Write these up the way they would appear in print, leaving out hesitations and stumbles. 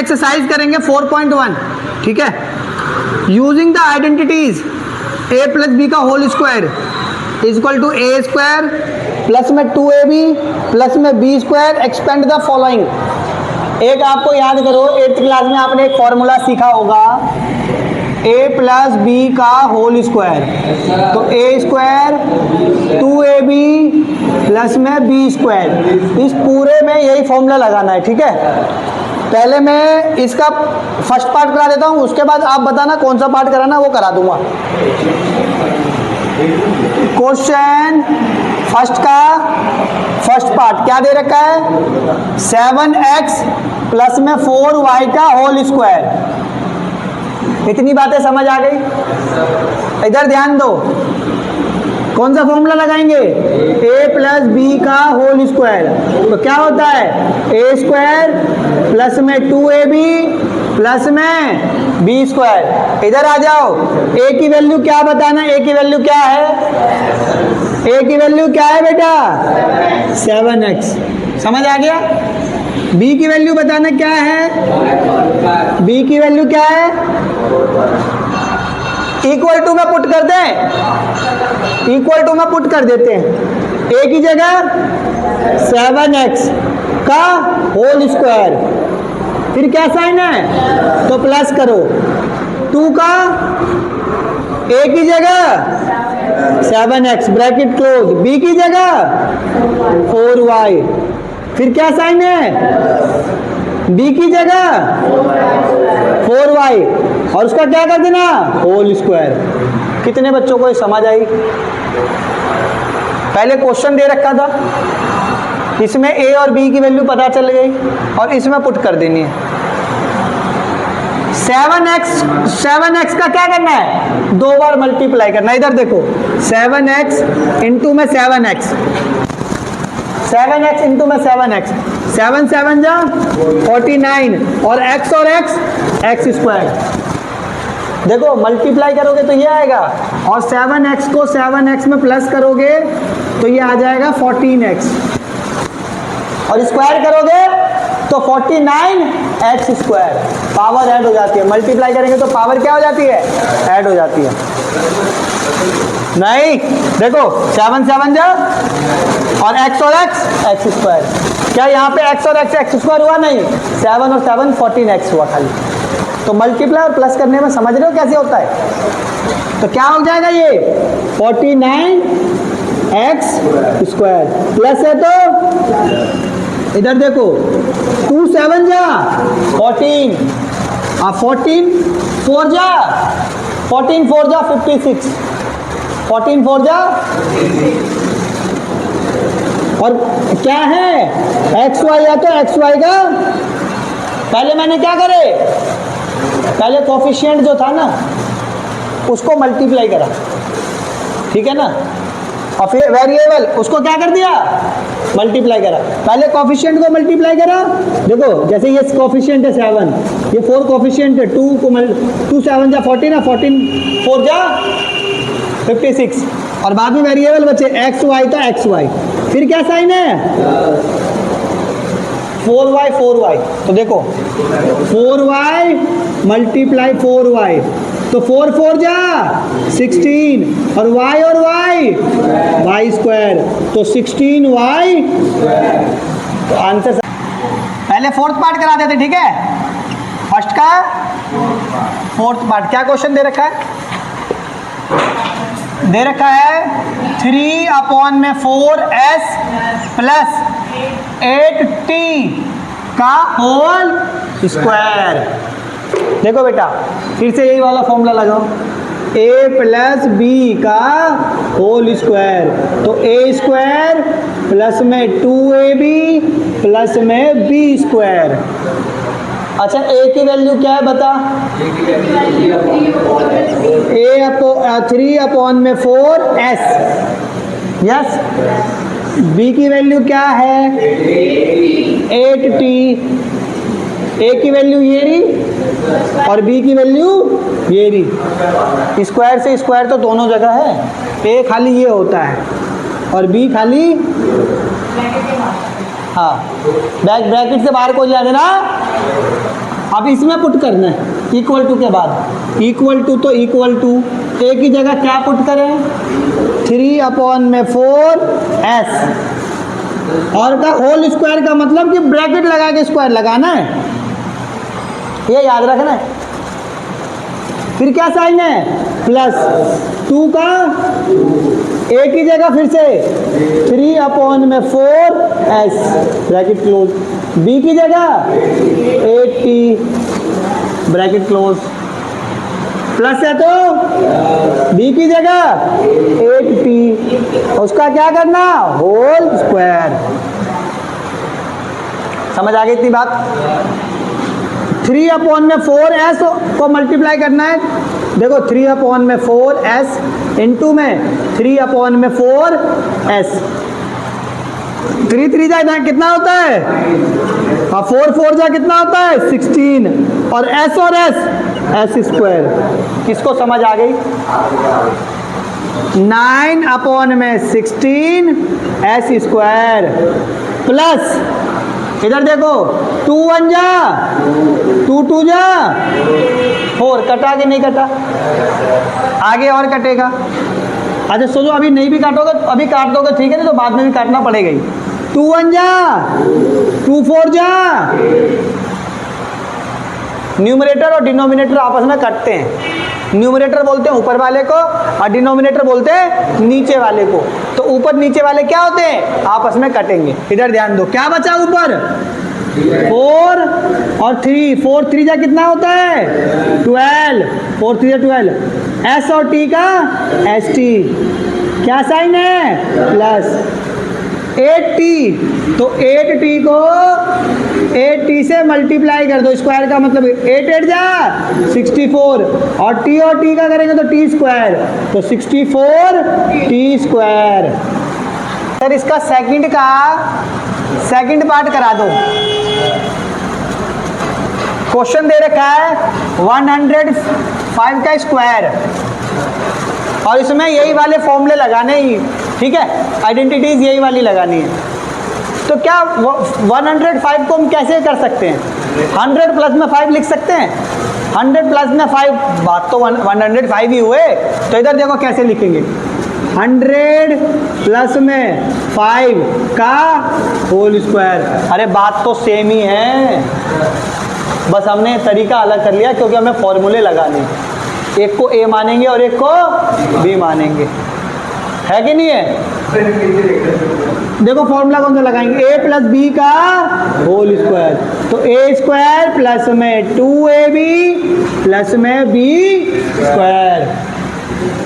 Exercise करेंगे 4.1, ठीक है। Using the identities a plus B का whole square is equal to A square plus में 2ab प्लस में B square expand the following. एक आपको याद करो 8th क्लास में आपने एक फॉर्मूला सीखा होगा a प्लस बी का होल स्क्वायर, तो a स्क्वायर 2ab प्लस में बी स्क्वायर, इस पूरे में यही फॉर्मूला लगाना है, ठीक है। पहले मैं इसका फर्स्ट पार्ट करा देता हूँ, उसके बाद आप बताना कौन सा पार्ट कराना वो करा दूंगा। क्वेश्चन फर्स्ट पार्ट क्या दे रखा है, 7x प्लस में 4y का होल स्क्वायर। इतनी बातें समझ आ गई? इधर ध्यान दो, कौन सा फॉर्मूला लगाएंगे, a प्लस बी का होल स्क्वायर, तो क्या होता है a स्क्वायर प्लस में 2ab प्लस में बी स्क्वायर। इधर आ जाओ, a की वैल्यू क्या बताना, a की वैल्यू क्या है, a की वैल्यू क्या है बेटा 7x, समझ आ गया। b की वैल्यू बताना क्या है, b की वैल्यू क्या है, इक्वल टू में पुट कर दें, इक्वल टू में पुट कर देते हैं, a की जगह 7x का होल स्क्वायर, फिर क्या साइन है तो प्लस करो, 2 का a की जगह 7x ब्रैकेट क्लोज, b की जगह 4y, फिर क्या साइन है b की जगह 4y और उसका क्या कर देना होल स्क्वायर। कितने बच्चों को ये समझ आई? पहले क्वेश्चन दे रखा था, इसमें a और b की वैल्यू पता चल गई और इसमें पुट कर देनी है। 7x का क्या करना है, 2 बार मल्टीप्लाई करना है। इधर देखो 7x इंटू में 7x, 7x इंटू में 7x, 7 7 जा 49 और x x स्क्वायर। देखो मल्टीप्लाई करोगे तो ये आएगा और 7x को 7x में प्लस करोगे तो ये आ जाएगा 14x और स्क्वायर करोगे तो 49x स्क्वायर। पावर ऐड हो जाती है, मल्टीप्लाई करेंगे तो पावर क्या हो जाती है, ऐड हो जाती है। नहीं देखो 7 7 जा और x स्क्वायर, क्या यहाँ पे x स्क्वायर हुआ, नहीं 7 और 7 14x हुआ खाली। तो मल्टीप्लाई और प्लस करने में समझ रहे हो कैसे होता है, तो क्या हो जाएगा ये 49x स्क्वायर प्लस है तो इधर देखो 2 7 जा 14 14 4 जा 56, 14 4 जा और क्या है एक्स वाई या तो एक्स वाई का, पहले मैंने क्या करे, पहले कोफिशिएंट जो था ना उसको मल्टीप्लाई करा, ठीक है ना, और फिर वेरिएबल उसको क्या कर दिया मल्टीप्लाई करा। पहले कोफिशिएंट को मल्टीप्लाई करा, देखो जैसे ये कोफिशिएंट है 7, ये 4 कोफिशिएंट है, 2 को 2 7 जा 14 है, 14 4 जा 56 और बाद में वेरिएबल बचे एक्स वाई था एक्स वाई, फिर क्या साइन है 4y, तो देखो 4y मल्टीप्लाई 4y, तो 4 4 जा 16 और y स्क्वायर, तो 16y। तो आंसर पहले फोर्थ पार्ट करा देते, ठीक है, फर्स्ट का फोर्थ पार्ट। क्या क्वेश्चन दे रखा है, दे रखा है 3/4s प्लस 8t का होल स्क्वायर। देखो बेटा फिर से यही वाला फॉर्मूला लगाओ, a प्लस बी का होल स्क्वायर, तो a स्क्वायर प्लस में 2ab प्लस में b स्क्वायर। अच्छा a की वैल्यू क्या है बता, a 3/4s, यस। b की वैल्यू क्या है 8t, a की वैल्यू ये रही और b की वैल्यू ये रही। स्क्वायर से स्क्वायर तो दोनों जगह है, a खाली ये होता है और b खाली, हाँ ब्रैकेट से बाहर को जा देना। अब इसमें पुट करना है इक्वल टू के बाद, इक्वल टू तो इक्वल टू ए की जगह क्या पुट करें 3/4 s और का होल स्क्वायर का मतलब कि ब्रैकेट लगा के स्क्वायर लगाना है, ये याद रखना है। फिर क्या साइन है प्लस 2 का ए की जगह फिर से 3/4 s ब्रैकेट क्लोज, बी की जगह 8t ब्रैकेट क्लोज, प्लस है तो बी की जगह 8t उसका क्या करना होल स्क्वायर। समझ आ गई इतनी बात। 3/4s को मल्टीप्लाई करना है, देखो 3/4s इंटू में 3/4s 3 3 जा कितना होता है, हाँ 4 4 जा कितना होता है 16 और s स्क्वायर। किसको समझ आ गई 9/16 s स्क्वायर प्लस इधर देखो 2 1 जा 2 2 जा 4 कटा कि नहीं कटा, आगे और कटेगा। अच्छा सोचो अभी नहीं भी काटोगे, अभी काट दोगे ठीक है, नहीं तो बाद में भी काटना पड़ेगा ही। 2 1 जा 2 4 जा, न्यूमरेटर और डिनोमिनेटर आपस में कटते हैं। न्यूमरेटर बोलते हैं ऊपर वाले को और डिनोमिनेटर बोलते हैं नीचे वाले को। तो ऊपर नीचे वाले क्या होते हैं आपस में कटेंगे। इधर ध्यान दो क्या बचा ऊपर 4 और 3, 4 3 जा कितना होता है 12, 4 3 जा 12, एस और टी का एस टी क्या साइन है प्लस 8t, तो 8t को 8t से मल्टीप्लाई कर दो, स्क्वायर का मतलब 8 8 जा 64 और t का करेंगे तो t स्क्वायर, तो 64t स्क्वायर। सर इसका सेकंड पार्ट करा दो। क्वेश्चन दे रखा है 105 का स्क्वायर और इसमें यही वाले फॉर्मूले लगाने ही, ठीक है, आइडेंटिटीज यही वाली लगानी है। तो क्या 105 को हम कैसे कर सकते हैं, 100 प्लस में 5 लिख सकते हैं, 100 प्लस में 5, बात तो 105 ही हुए। तो इधर देखो कैसे लिखेंगे 100 प्लस में 5 का होल स्क्वायर। अरे बात तो सेम ही है, बस हमने तरीका अलग कर लिया क्योंकि हमें फॉर्मूले लगाने, एक को ए मानेंगे और एक को बी मानेंगे, है कि नहीं है। देखो फॉर्मूला कौन सा लगाएंगे, ए प्लस बी का होल स्क्वायर, तो ए स्क्वायर प्लस में 2ab प्लस में बी स्क्वायर।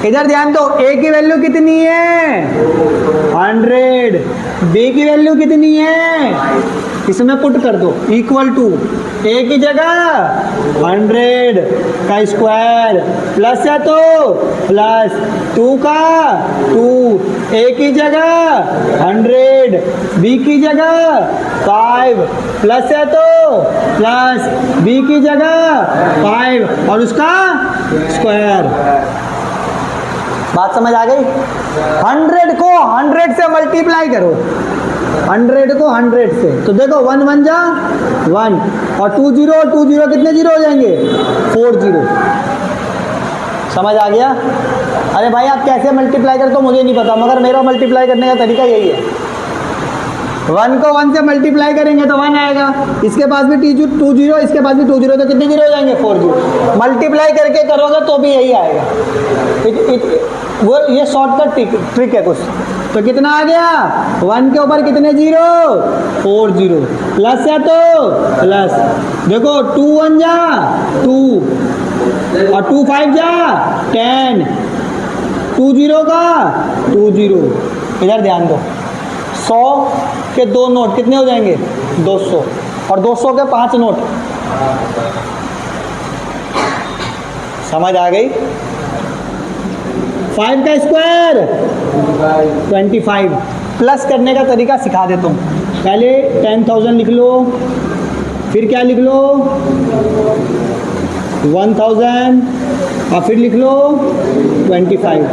इधर ध्यान दो ए की वैल्यू कितनी है 100, बी की वैल्यू कितनी है, इसमें पुट कर दो इक्वल टू ए की जगह 100 का स्क्वायर प्लस है तो प्लस 2 का 2, ए की जगह 100 बी की जगह 5 प्लस है तो प्लस बी की जगह 5 और उसका स्क्वायर। बात समझ आ गई। 100 को 100 से मल्टीप्लाई करो, 100 को 100 से, तो देखो 1 1 जा 1 और 2 0 और 2 0 कितने जीरो हो जाएंगे 4 0। समझ आ गया। अरे भाई आप कैसे मल्टीप्लाई करते हो मुझे नहीं पता, मगर मेरा मल्टीप्लाई करने का तरीका यही है। 1 को 1 से मल्टीप्लाई करेंगे तो 1 आएगा, इसके पास भी 2 0, इसके पास भी 2 0, तो कितने जीरो हो जाएंगे 4 0। मल्टीप्लाई करके करोगे तो भी यही आएगा। वो ये शॉर्टकट ट्रिक है कुछ। तो कितना आ गया 1 के ऊपर कितने जीरो 4 0 प्लस है तो प्लस, देखो 2 1 जा 2 और 2 5 जा 10, 2 0 का 2 0। इधर ध्यान दो 100 के 2 नोट कितने हो जाएंगे 200 और 200 के 5 नोट। समझ आ गई। 5 का स्क्वायर 25, प्लस करने का तरीका सिखा देता हूँ। पहले 10,000 लिख लो, फिर क्या लिख लो 1000 और फिर लिख लो 25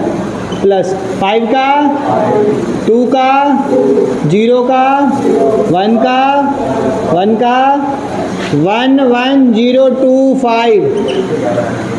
प्लस 5 का 2 का 0 का 1 का 1 का 11025